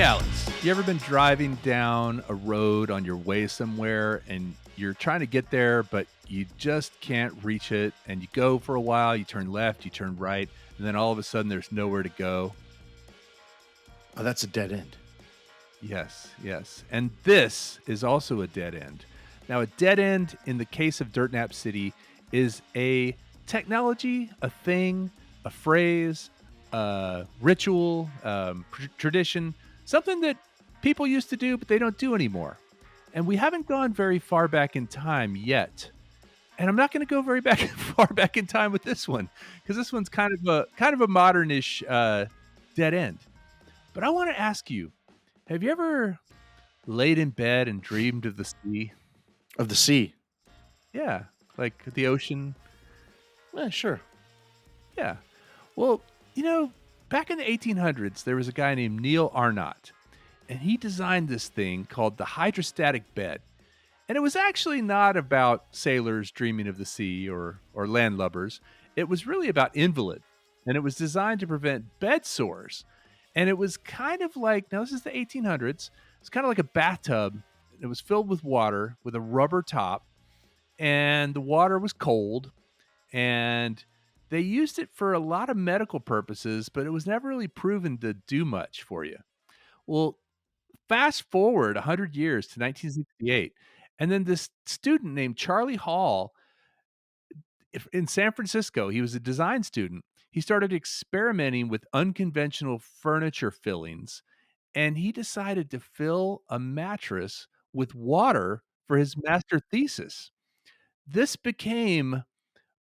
Alex, you ever been driving down a road on your way somewhere and you're trying to get there, but you just can't reach it? And you go for a while, you turn left, you turn right, and then all of a sudden there's nowhere to go. Oh, that's a dead end. Yes, yes. And this is also a dead end. Now, a dead end in the case of Dirt Nap City is a technology, a thing, a phrase, a ritual, tradition, something that people used to do, but they don't do anymore. And we haven't gone very far back in time yet. And I'm not going to go very back far back in time with this one because this one's kind of a modernish dead end. But I want to ask you, have you ever laid in bed and dreamed of the sea? Of the sea. Yeah, like the ocean. Yeah, sure. Yeah. Well, back in the 1800s, there was a guy named Neil Arnott, and he designed this thing called the hydrostatic bed. And it was actually not about sailors dreaming of the sea or landlubbers. It was really about invalid, and it was designed to prevent bed sores. And it was kind of like, now this is the 1800s, it's kind of like a bathtub. It was filled with water with a rubber top, and the water was cold, and they used it for a lot of medical purposes, but it was never really proven to do much for you. Well, fast forward 100 years to 1968, and then this student named Charlie Hall in San Francisco, he was a design student. He started experimenting with unconventional furniture fillings, and he decided to fill a mattress with water for his master thesis. This became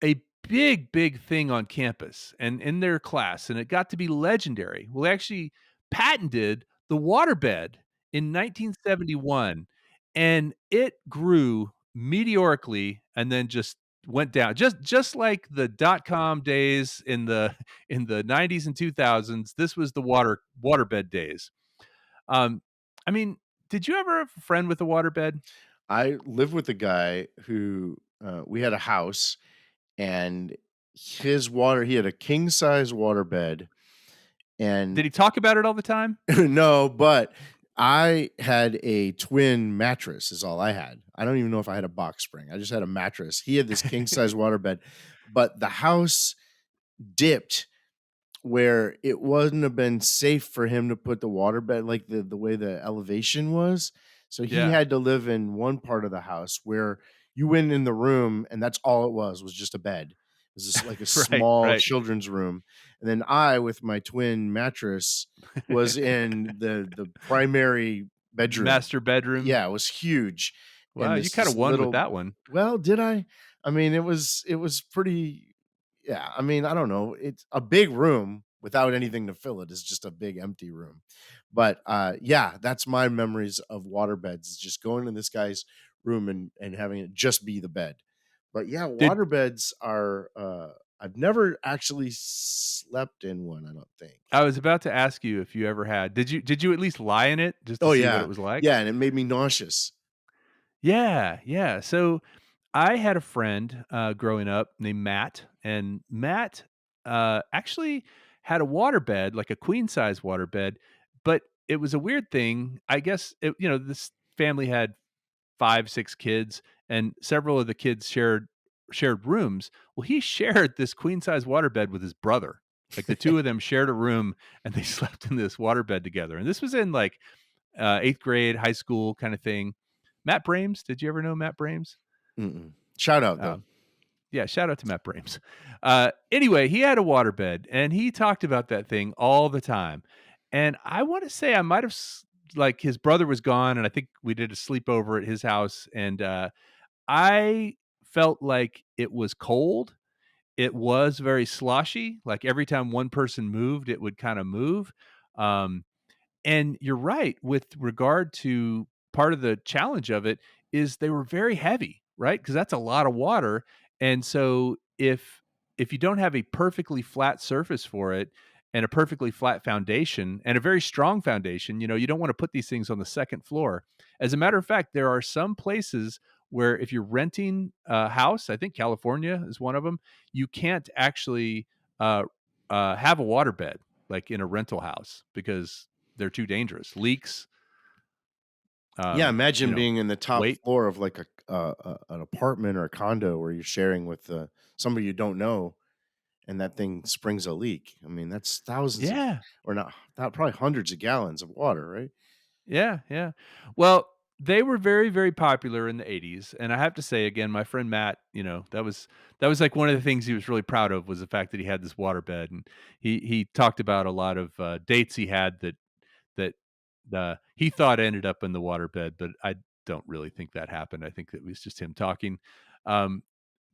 a big, big thing on campus and in their class, and it got to be legendary. Well, they actually patented the waterbed in 1971, and it grew meteorically and then just went down. Just like the dot-com days in the in the 90s and 2000s, this was the waterbed days. Um, I mean, did you ever have a friend with a waterbed? I lived with a guy who we had a house, and he had a king size water bed. And Did he talk about it all the time? no, but I had a twin mattress, is all I had. I don't even know if I had a box spring. I just had a mattress. He had this king size water bed, but the house dipped where it wouldn't have been safe for him to put the waterbed, like the way the elevation was. So he Yeah. had to live in one part of the house where you went in the room and that's all it was just a bed. It was just like a Right, small right. children's room. And then I, with my twin mattress, was in the primary bedroom. Master bedroom. Yeah, it was huge. Wow, And you this kinda this won with little that one. well, did I? I mean, it was pretty. Yeah, I mean, I don't know. It's a big room without anything to fill it is just a big empty room. But yeah, that's my memories of waterbeds, is just going in this guy's room and having it just be the bed. But yeah, Did waterbeds are I've never actually slept in one, I don't think. I was about to ask you if you ever had. Did you at least lie in it just to Oh see what yeah. it was like? Yeah, and it made me nauseous. Yeah, yeah. So, I had a friend, growing up named Matt, and Matt, actually had a waterbed, like a queen size waterbed, but it was a weird thing. I guess this family had 5, 6 kids, and several of the kids shared rooms. Well, he shared this queen size waterbed with his brother. Like, the 2 of them shared a room, and they slept in this waterbed together, and this was in, like, 8th grade, high school kinda thing. Matt Brames, did you ever know Matt Brames? Mm-mm. Shout out though. Um, yeah, shout out to Matt Brames. Anyway, he had a waterbed, and he talked about that thing all the time, and I wanna say I might have like, his brother was gone, and I think we did a sleepover at his house, and, I felt like it was cold. It was very sloshy, like, every time one person moved, it would kinda move. Um, and you're right, with regard to part of the challenge of it is they were very heavy, right? Because that's a lot of water, and so if you don't have a perfectly flat surface for it and a perfectly flat foundation and a very strong foundation, you don't wanna put these things on the 2nd floor. As a matter of fact, there are some places where if you're renting a house, I think California is one of them, you can't actually, have a waterbed, like, in a rental house because they're too dangerous. Leaks, Yeah, you imagine know, being in the top weight. floor of like an apartment or a condo where you're sharing with somebody you don't know, and that thing springs a leak. I mean, that's thousands of, Yeah. or not, probably hundreds of gallons of water, right? Yeah, yeah. Well, they were very, very popular in the '80s, and I have to say again, my friend Matt, that was like one of the things he was really proud of was the fact that he had this waterbed, and he talked about a lot of dates he had that he thought ended up in the waterbed, but I don't really think that happened. I think it was just him talking. Um,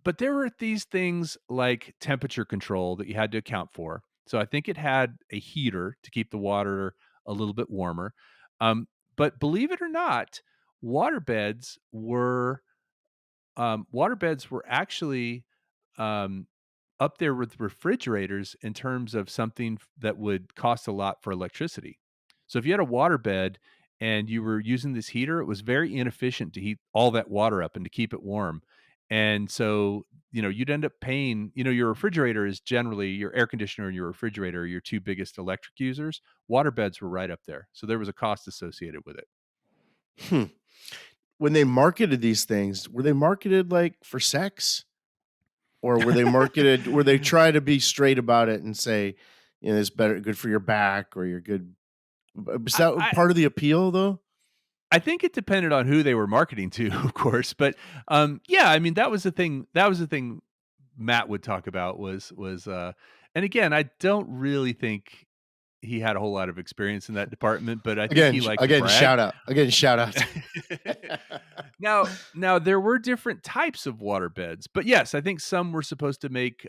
but there were these things like temperature control that you had to account for. So I think it had a heater to keep the water a little bit warmer. Um, but believe it or not, waterbeds were waterbeds were actually um, up there with refrigerators in terms of something that would cost a lot for electricity. So if you had a waterbed and you were using this heater, it was very inefficient to heat all that water up and to keep it warm. And so, you'd end up paying, your refrigerator is generally your air conditioner and your refrigerator are your two biggest electric users. Waterbeds were right up there. So there was a cost associated with it. Hmm. When they marketed these things, were they marketed like for sex? Or were they marketed, were they try to be straight about it and say, it's better, good for your back, or you're good? Was I, that I part of the appeal though? I think it depended on who they were marketing to, of course, but, yeah, I mean, that was the thing Matt would talk about and again, I don't really think he had a whole lot of experience in that department, but I think he liked to Again, brag. shout out. Again, shout out. Now there were different types of water beds, but yes, I think some were supposed to make,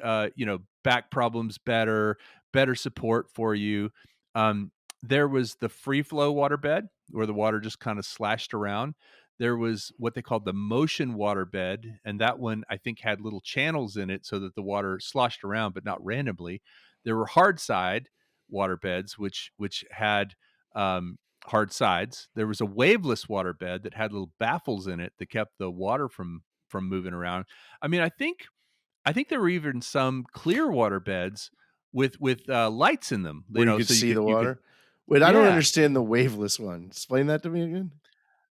back problems better, better support for you. Um, there was the free flow water bed where the water just kind of slashed around. There was what they called the motion water bed, and that one I think had little channels in it so that the water sloshed around, but not randomly. There were hard side water beds, which had hard sides. There was a waveless water bed that had little baffles in it that kept the water from moving around. I mean, I think there were even some clear water beds with lights in them, Where you could so you see could the you could water. Wait, I don't yeah. understand the waveless one. Explain that to me again.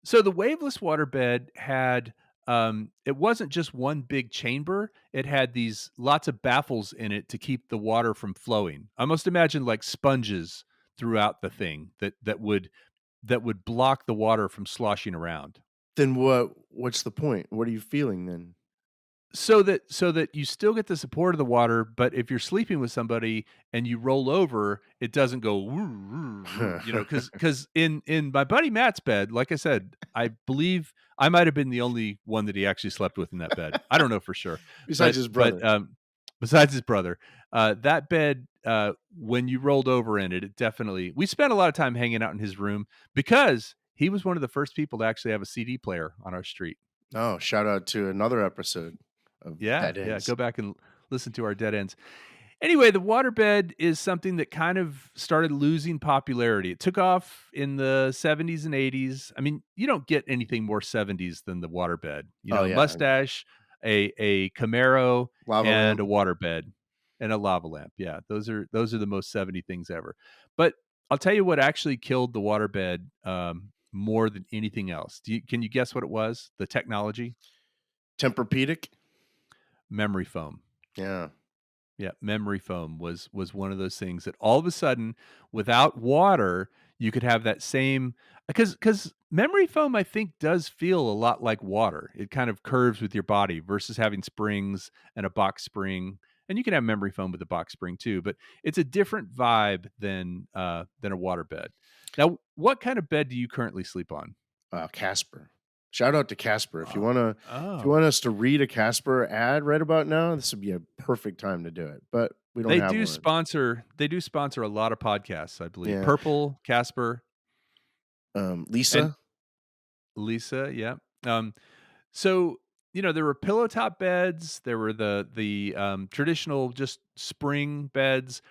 So the waveless waterbed had it wasn't just one big chamber. It had these lots of baffles in it to keep the water from flowing. I must imagine like sponges throughout the thing that would block the water from sloshing around. Then what's the point? What are you feeling then? So that you still get the support of the water, but if you're sleeping with somebody and you roll over, it doesn't go "Woo, woo, woo," because in my buddy Matt's bed, like I said, I believe I might have been the only one that he actually slept with in that bed. I don't know for sure, Besides but his but brother. besides his brother, that bed, when you rolled over in it, it definitely. We spent a lot of time hanging out in his room because he was one of the first people to actually have a CD player on our street. Oh, shout out to another episode of Yeah, Dead yeah, Ends. go back and listen to our dead ends. Anyway, the waterbed is something that kind of started losing popularity. It took off in the '70s and '80s. I mean, you don't get anything more '70s than the waterbed. Oh A yeah, mustache, a Camaro, lava and a lamp. waterbed, and a lava lamp. Yeah, those are the most '70 things ever. But I'll tell you what actually killed the waterbed, more than anything else. Can you guess what it was? The technology? Tempur-Pedic? Memory foam. Yeah. Yeah, memory foam was one of those things that all of a sudden, without water, you could have that same because memory foam, I think, does feel a lot like water. It kind of curves with your body versus having springs and a box spring. And you can have memory foam with a box spring too, but it's a different vibe than a water bed. Now, what kind of bed do you currently sleep on? Casper. Shout out to Casper. Oh, If you oh. want us to read a Casper ad right about now, this would be a perfect time to do it. But we don't They have do one. sponsor they do sponsor a lot of podcasts, I believe. Yeah. Purple, Casper, and Lisa. Lisa, yeah. Um, so, there were pillow top beds, there were the traditional just spring beds.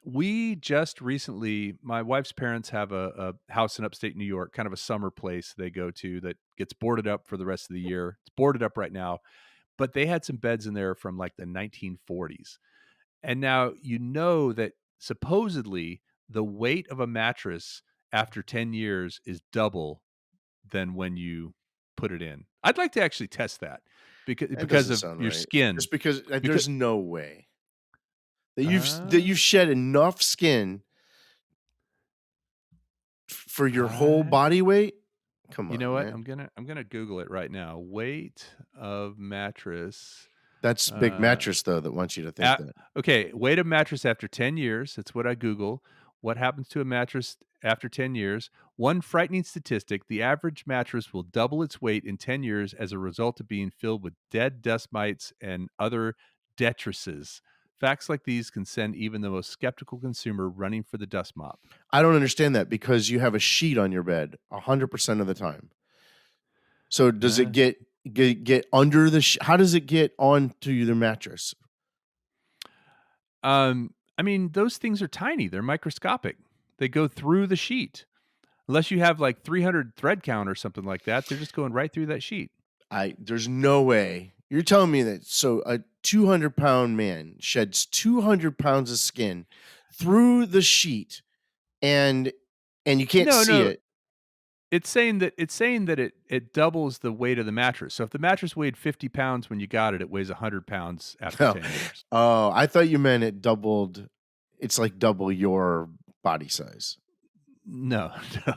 We just recently my wife's parents have a house in upstate New York, kind of a summer place they go to that gets boarded up for the rest of the year. It's boarded up right now, but they had some beds in there from, like, the 1940s. And now that supposedly the weight of a mattress after 10 years is double than when you put it in. I'd like to actually test that That because doesn't of sound your right. skin. Just because Because there's no way that uh, you've shed enough skin for your whole I body weight. Come you know on, what? man. I'm gonna Google it right now. Weight of mattress. That's Big Uh, Mattress though that wants you to think at, that. okay, weight of mattress after 10 years. That's what I Google. What happens to a mattress after 10 years? One frightening statistic: the average mattress will double its weight in 10 years as a result of being filled with dead dust mites and other detritus. Facts like these can send even the most skeptical consumer running for the dust mop. I don't understand that because you have a sheet on your bed 100% of the time. So does it Uh, get under the how does it get onto the mattress? I mean, those things are tiny. They're microscopic. They go through the sheet. Unless you have like 300 thread count or something like that, they're just going right through that sheet. There's no way. You're telling me that so a 200-pound man sheds 200 pounds of skin through the sheet and you can't No, see no, it. it's saying that it doubles the weight of the mattress. So if the mattress weighed 50 pounds when you got it, it weighs 100 pounds after Oh, 10 years. oh, I thought you meant it doubled. It's like double your body size. No,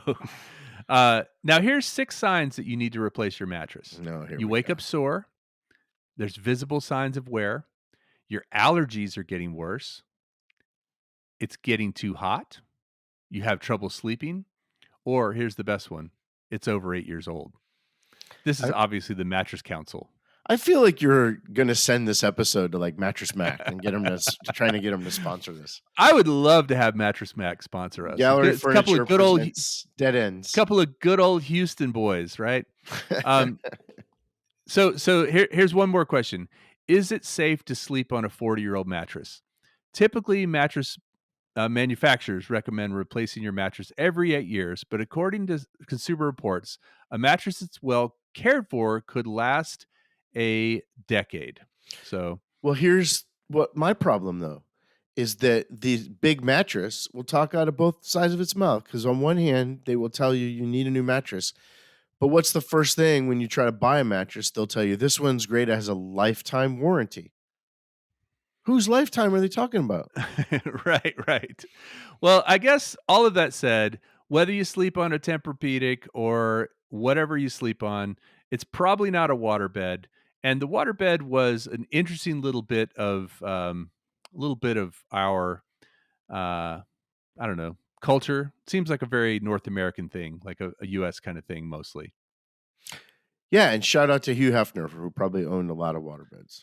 no. Now here's 6 signs that you need to replace your mattress. No, here You we wake go. up sore. There's visible signs of wear. Your allergies are getting worse. It's getting too hot. You have trouble sleeping. Or here's the best one: it's over 8 years old. This is I, obviously the Mattress Council. I feel like you're gonna send this episode to like Mattress Mac and get them trying to get them to sponsor this. I would love to have Mattress Mac sponsor us. Gallery It's a couple Furniture of good old presents Dead Ends. Houston boys, right? Um, here's one more question: is it safe to sleep on a 40-year-old mattress? Typically, mattress manufacturers recommend replacing your mattress every 8 years, but according to Consumer Reports, a mattress that's well cared for could last a decade. So, Well, here's what my problem though is that the big mattress will talk out of both sides of its mouth because on one hand they will tell you you need a new mattress, but what's the first thing when you try to buy a mattress? They'll tell you this one's great, it has a lifetime warranty. Whose lifetime are they talking about? right, right. Well, I guess all of that said, whether you sleep on a Tempur-Pedic or whatever you sleep on, it's probably not a waterbed. And the waterbed was an interesting little bit of our, uh, I don't know, culture. Seems like a very North American thing, like a U.S. kind of thing, mostly. Yeah, and shout out to Hugh Hefner who probably owned a lot of waterbeds.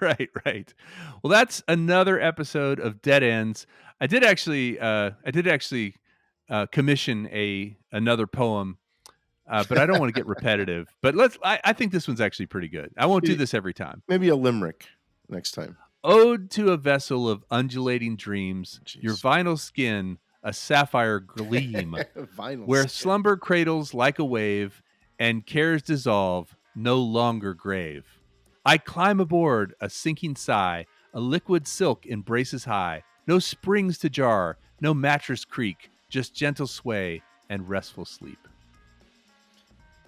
Right, right. Well, that's another episode of Dead Ends. I did actually commission another poem, but I don't want to get repetitive. But I think this one's actually pretty good. I won't do Maybe this every time. maybe a limerick next time. Ode to a vessel of undulating dreams, your Jeez. vinyl skin a sapphire gleam, Vinyl where skin. slumber cradles like a wave, and cares dissolve, no longer grave. I climb aboard a sinking sigh, a liquid silk embraces high, no springs to jar, no mattress creak, just gentle sway and restful sleep.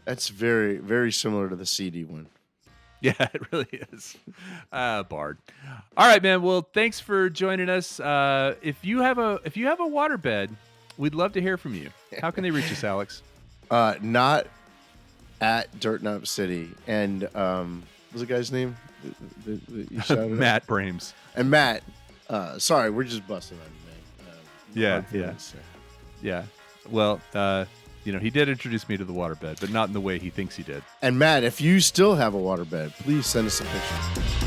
That's very, very similar to the CD one. Yeah, it really is. Bard. All right, man. Well, thanks for joining us. If you have a waterbed, we'd love to hear from you. How can they reach us, Alex? Not at Dirt Nut City. And what's the guy's name? that you shouted out? Matt Brames. And Matt, sorry, we're just busting on you, man. Yeah, Hard yeah. feelings there. Yeah. Well, he did introduce me to the waterbed, but not in the way he thinks he did. And Matt, if you still have a waterbed, please send us a picture.